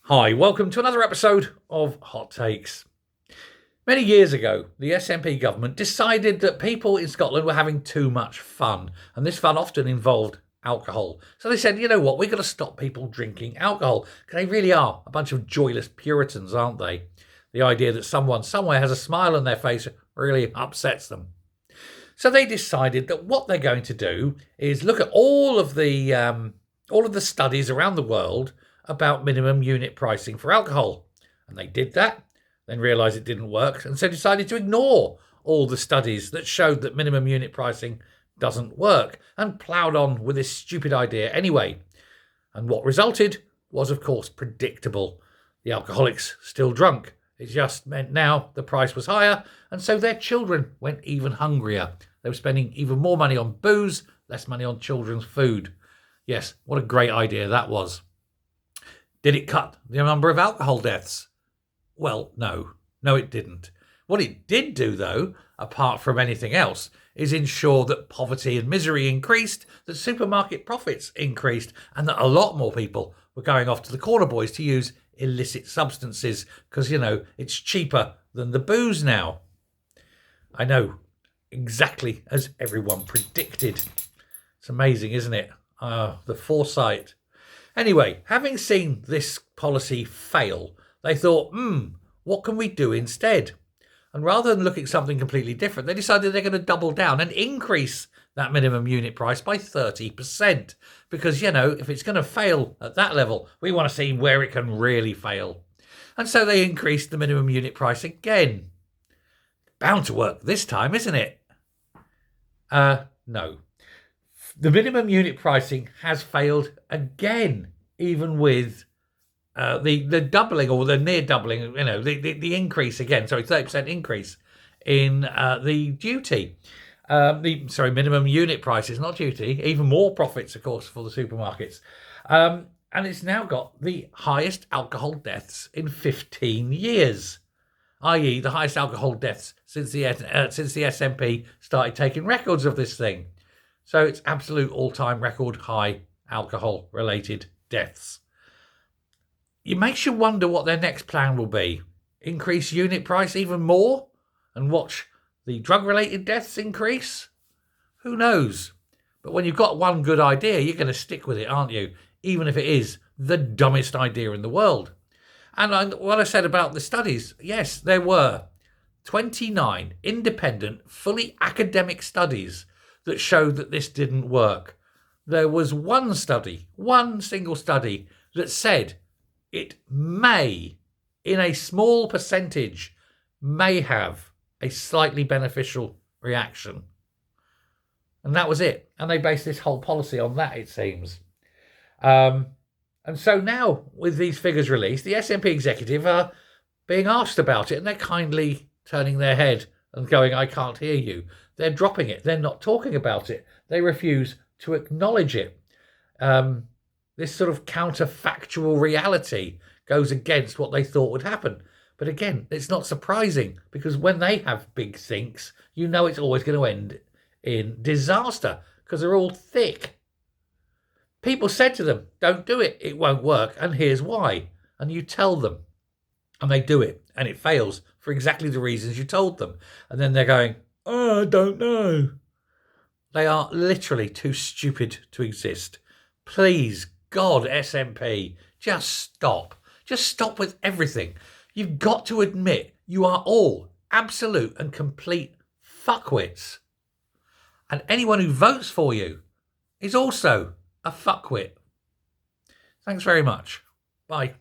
Hi, welcome to another episode of Hot Takes. Many years ago, the SNP government decided that people in Scotland were having too much fun, and this fun often involved alcohol. So they said, you know what, we've got to stop people drinking alcohol, because they really are a bunch of joyless Puritans, aren't they? The idea that someone somewhere has a smile on their face really upsets them. So they decided that what they're going to do is look at all of the studies around the world about minimum unit pricing for alcohol. And they did that, then realised it didn't work, and so decided to ignore all the studies that showed that minimum unit pricing doesn't work, and ploughed on with this stupid idea anyway. And what resulted was, of course, predictable. The alcoholics still drunk. It just meant now the price was higher, and so their children went even hungrier. They were spending even more money on booze, less money on children's food. Yes, what a great idea that was. Did it cut the number of alcohol deaths? Well, no. No, it didn't. What it did do, though, apart from anything else, is ensure that poverty and misery increased, that supermarket profits increased, and that a lot more people were going off to the corner boys to use illicit substances because, it's cheaper than the booze now. I know, exactly as everyone predicted. It's amazing, isn't it? The foresight. Anyway, having seen this policy fail, they thought, what can we do instead? And rather than looking at something completely different, they decided they're going to double down and increase that minimum unit price by 30%. Because, if it's going to fail at that level, we want to see where it can really fail. And so they increased the minimum unit price again. Bound to work this time, isn't it? No. The minimum unit pricing has failed again, even with the doubling or the near doubling, the increase again. Sorry, 30% increase in the duty. Minimum unit prices, not duty. Even more profits, of course, for the supermarkets. And it's now got the highest alcohol deaths in 15 years, i.e., the highest alcohol deaths since the SNP started taking records of this thing. So it's absolute all-time record high alcohol-related deaths. It makes you wonder what their next plan will be. Increase unit price even more and watch the drug-related deaths increase? Who knows? But when you've got one good idea, you're going to stick with it, aren't you? Even if it is the dumbest idea in the world. And what I said about the studies, yes, there were 29 independent, fully academic studies that showed that this didn't work. There was one single study, that said it may, in a small percentage, may have a slightly beneficial reaction. And that was it. And they based this whole policy on that, it seems. And so now, with these figures released, the SNP executive are being asked about it, and they're kindly turning their head and going, I can't hear you. They're dropping it. They're not talking about it. They refuse to acknowledge it. This sort of counterfactual reality goes against what they thought would happen. But again, it's not surprising, because when they have big thinks, it's always going to end in disaster, because they're all thick. People said to them, don't do it. It won't work. And here's why. And you tell them. And they do it. And it fails for exactly the reasons you told them. And then they're going, oh, I don't know. They are literally too stupid to exist. Please, God, SNP, just stop. Just stop with everything. You've got to admit you are all absolute and complete fuckwits. And anyone who votes for you is also a fuckwit. Thanks very much. Bye.